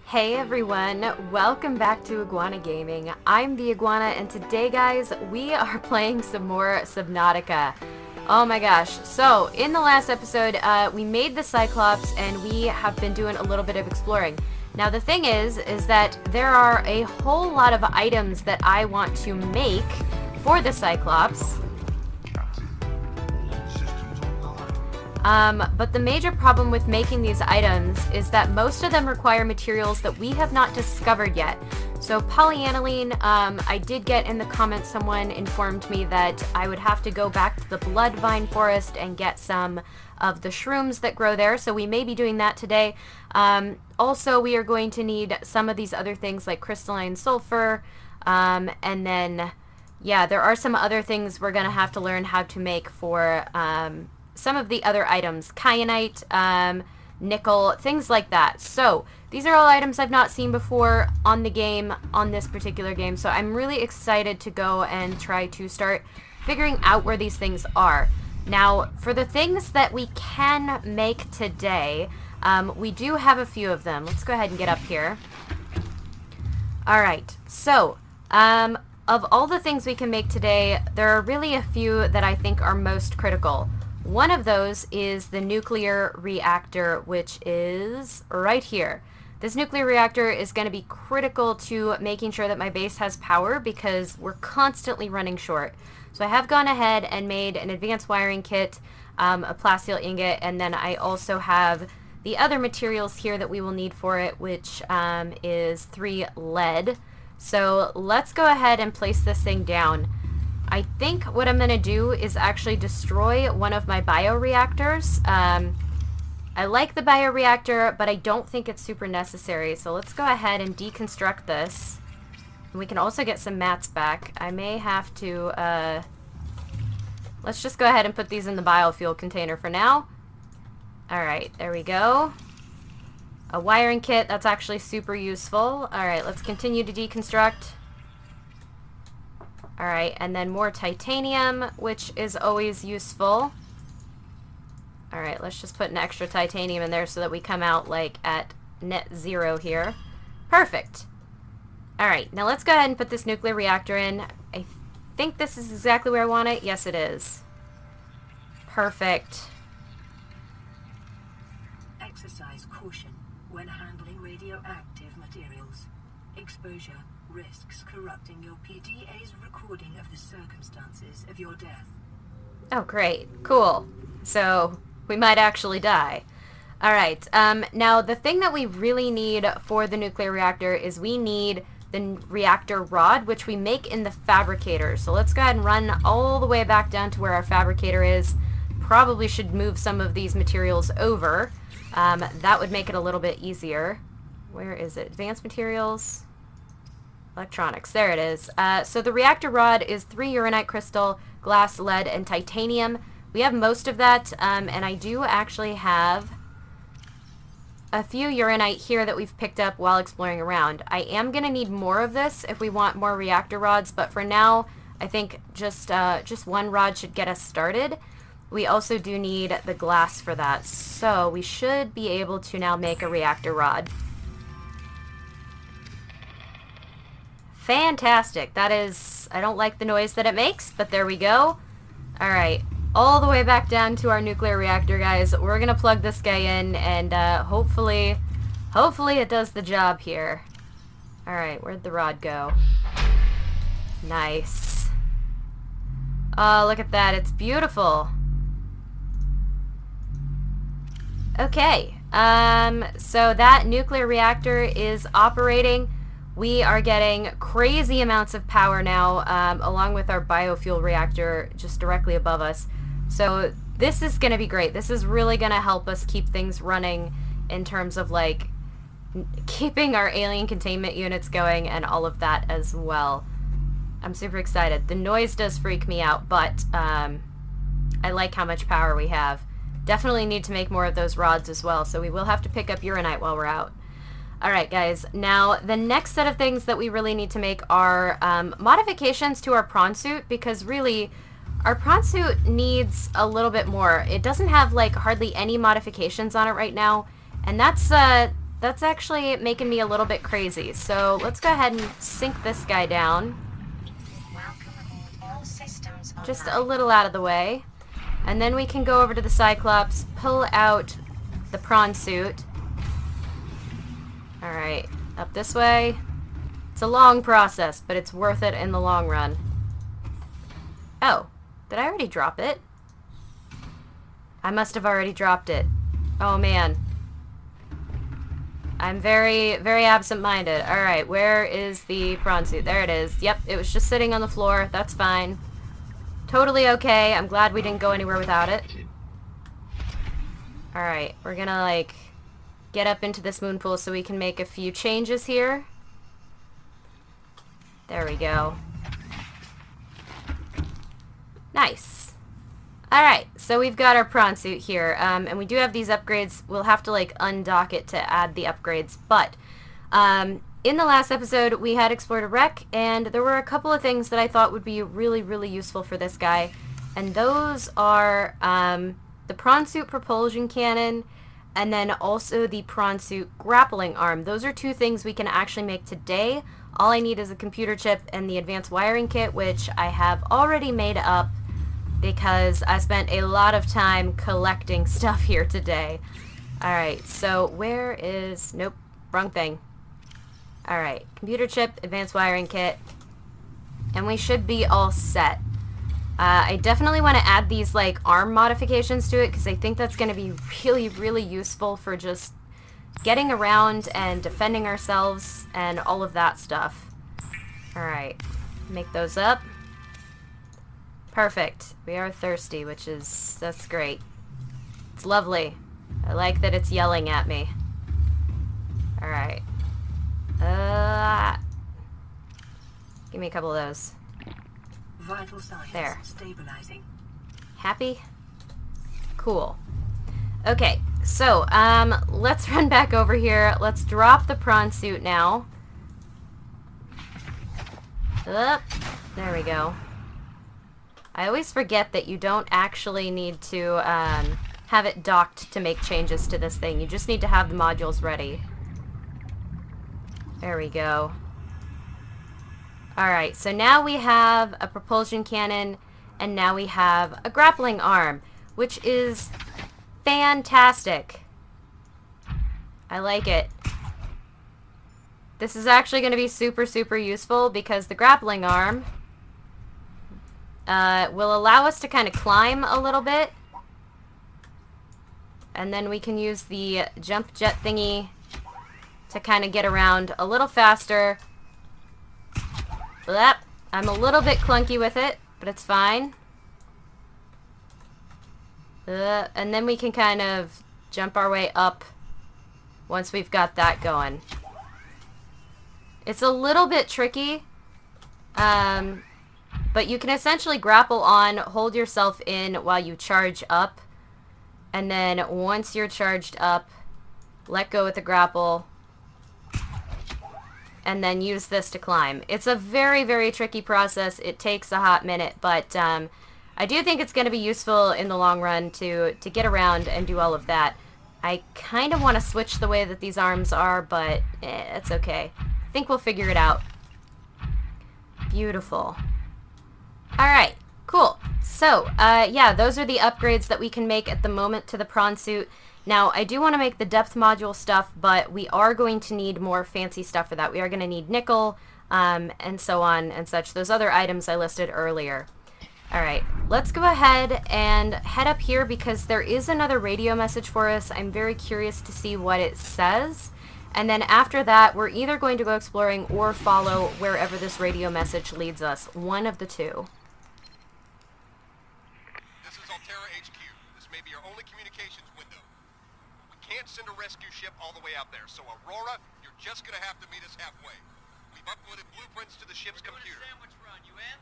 Hey everyone, welcome back to Iguana Gaming. I'm the Iguana, and today guys, we are playing some more Subnautica. Oh my gosh. So, in the last episode, we made the Cyclops and we have been doing a little bit of exploring. Now the thing is that there are a whole lot of items that I want to make for the Cyclops. But the major problem with making these items is that most of them require materials that we have not discovered yet. So polyaniline, I did get in the comments, someone informed me that I would have to go back to the Bloodvine Forest and get some of the shrooms that grow there, so we may be doing that today. Also, we are going to need some of these other things like crystalline sulfur, and then, yeah, there are some other things we're going to have to learn how to make for, some of the other items, kyanite, nickel, things like that. So these are all items I've not seen before on the game, on this particular game, so I'm really excited to go and try to start figuring out where these things are. Now, for the things that we can make today, we do have a few of them. Let's go ahead and get up here. Alright, so, of all the things we can make today, there are really a few that I think are most critical. One of those is the nuclear reactor, which is right here. This nuclear reactor is going to be critical to making sure that my base has power because we're constantly running short. So I have gone ahead and made an advanced wiring kit, a plasteel ingot, and then I also have the other materials here that we will need for it, which is 3 lead. So let's go ahead and place this thing down. I think what I'm going to do is actually destroy one of my bioreactors. I like the bioreactor, but I don't think it's super necessary. So let's go ahead and deconstruct this. And we can also get some mats back. I may have to, let's just go ahead and put these in the biofuel container for now. Alright, there we go. A wiring kit, that's actually super useful. Alright, let's continue to deconstruct. Alright, and then more titanium, which is always useful. Alright, let's just put an extra titanium in there so that we come out, like, at net 0 here. Perfect! Alright, now let's go ahead and put this nuclear reactor in. I think this is exactly where I want it. Yes, it is. Perfect. Exercise caution when handling radioactive materials. Exposure risks corrupting your PDA's recording of the circumstances of your death. Oh, great. Cool. So, we might actually die. Alright, now the thing that we really need for the nuclear reactor is we need the reactor rod, which we make in the fabricator. So let's go ahead and run all the way back down to where our fabricator is. Probably should move some of these materials over. That would make it a little bit easier. Where is it? Advanced materials? Electronics. There it is. So the reactor rod is 3 uranite crystal, glass, lead, and titanium. We have most of that, and I do actually have a few uranite here that we've picked up while exploring around. I am going to need more of this if we want more reactor rods, but for now, I think just one rod should get us started. We also do need the glass for that, so we should be able to now make a reactor rod. Fantastic. That is, I don't like the noise that it makes, but there we go. Alright, all the way back down to our nuclear reactor, guys. We're gonna plug this guy in, and hopefully it does the job here. Alright, where'd the rod go? Nice. Oh, look at that. It's beautiful. Okay, so that nuclear reactor is operating. We are getting crazy amounts of power now, along with our biofuel reactor just directly above us. So this is going to be great. This is really going to help us keep things running in terms of, like, keeping our alien containment units going and all of that as well. I'm super excited. The noise does freak me out, but I like how much power we have. Definitely need to make more of those rods as well, so we will have to pick up uranite while we're out. Alright guys, now the next set of things that we really need to make are modifications to our prawn suit, because really our prawn suit needs a little bit more. It doesn't have like hardly any modifications on it right now, and that's That's actually making me a little bit crazy. So let's go ahead and sink this guy down. Welcome aboard all systems Just a online. little out of the way. And then we can go over to the Cyclops, pull out the prawn suit. Alright, up this way. It's a long process, but it's worth it in the long run. Oh, did I already drop it? I must have already dropped it. Oh man. I'm very, very absent-minded. Alright, where is the prawn suit? There it is. Yep, it was just sitting on the floor. That's fine. Totally okay. I'm glad we didn't go anywhere without it. Alright, we're gonna, like, get up into this moon pool so we can make a few changes here. There we go. Nice. Alright, so we've got our prawn suit here, and we do have these upgrades. We'll have to, like, undock it to add the upgrades, but in the last episode, we had explored a wreck, and there were a couple of things that I thought would be really, really useful for this guy, and those are the prawn suit propulsion cannon, and then also the prawn suit grappling arm. Those are two things we can actually make today. All I need is a computer chip and the advanced wiring kit, which I have already made up because I spent a lot of time collecting stuff here today. Alright, so where is... Nope, wrong thing. Alright, computer chip, advanced wiring kit, and we should be all set. I definitely want to add these, like, arm modifications to it, because I think that's going to be really, really useful for just getting around and defending ourselves and all of that stuff. Alright, make those up. Perfect. We are thirsty, that's great. It's lovely. I like that it's yelling at me. Alright. Give me a couple of those. Vital signs There. stabilizing. Happy? Cool. Okay, so, let's run back over here. Let's drop the prawn suit now. Up. There we go. I always forget that you don't actually need to, have it docked to make changes to this thing. You just need to have the modules ready. There we go. Alright, so now we have a propulsion cannon, and now we have a grappling arm, which is fantastic. I like it. This is actually going to be super, super useful because the grappling arm will allow us to kind of climb a little bit, and then we can use the jump jet thingy to kind of get around a little faster. Yep, I'm a little bit clunky with it, but it's fine. And then we can kind of jump our way up once we've got that going. It's a little bit tricky, but you can essentially grapple on, hold yourself in while you charge up, and then once you're charged up, let go with the grapple, and then use this to climb. It's a very, very tricky process. It takes a hot minute, but I do think it's going to be useful in the long run to get around and do all of that. I kind of want to switch the way that these arms are, but it's okay. I think we'll figure it out. Beautiful. Alright, cool. So, yeah, those are the upgrades that we can make at the moment to the prawn suit. Now, I do want to make the depth module stuff, but we are going to need more fancy stuff for that. We are going to need nickel, and so on and such. Those other items I listed earlier. Alright, let's go ahead and head up here because there is another radio message for us. I'm very curious to see what it says. And then after that, we're either going to go exploring or follow wherever this radio message leads us. One of the two. This is Altera HQ. This may be your only communications window. We can't send a rescue ship all the way out there, so Aurora, you're just gonna have to meet us halfway. We've uploaded blueprints to the ship's computer. Sandwich run, you in?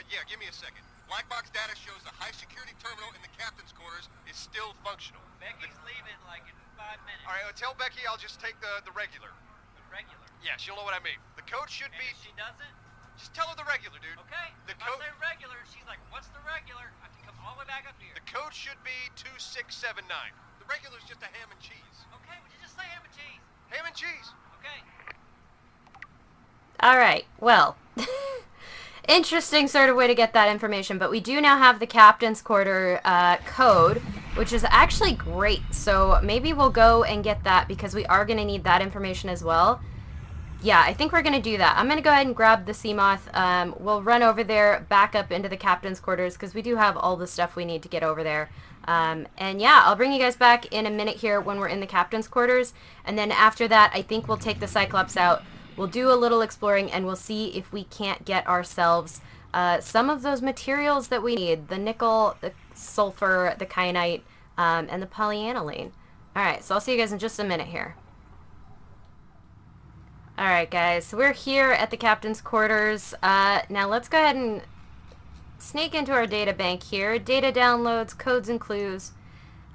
Yeah, give me a second. Black box data shows the high security terminal in the captain's quarters is still functional. Becky's leaving like in 5 minutes. All right, tell Becky I'll just take the regular. The regular. Yeah, she'll know what I mean. The code should And be... if she doesn't, Just tell her the regular, dude. okay. The If I code... say regular, she's like, what's the regular? I have to come all the way back up here. The code should be 2679. The regular's just a ham and cheese. Okay, would you just say ham and cheese? Alright, well, interesting sort of way to get that information, but we do now have the captain's quarter code, which is actually great, so maybe we'll go and get that because we are going to need that information as well. Yeah, I think we're going to do that. I'm going to go ahead and grab the Seamoth. We'll run over there, back up into the captain's quarters, because we do have all the stuff we need to get over there. And yeah, I'll bring you guys back in a minute here when we're in the captain's quarters, and then after that, I think we'll take the Cyclops out. We'll do a little exploring, and we'll see if we can't get ourselves some of those materials that we need. The nickel, the sulfur, the kyanite, and the polyaniline. Alright, so I'll see you guys in just a minute here. Alright guys, so we're here at the captain's quarters. Now let's go ahead and sneak into our data bank here. Data downloads, codes and clues.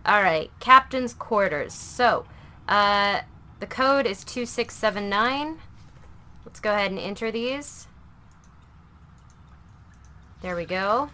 Alright, captain's quarters. So, the code is 2679. Let's go ahead and enter these. There we go.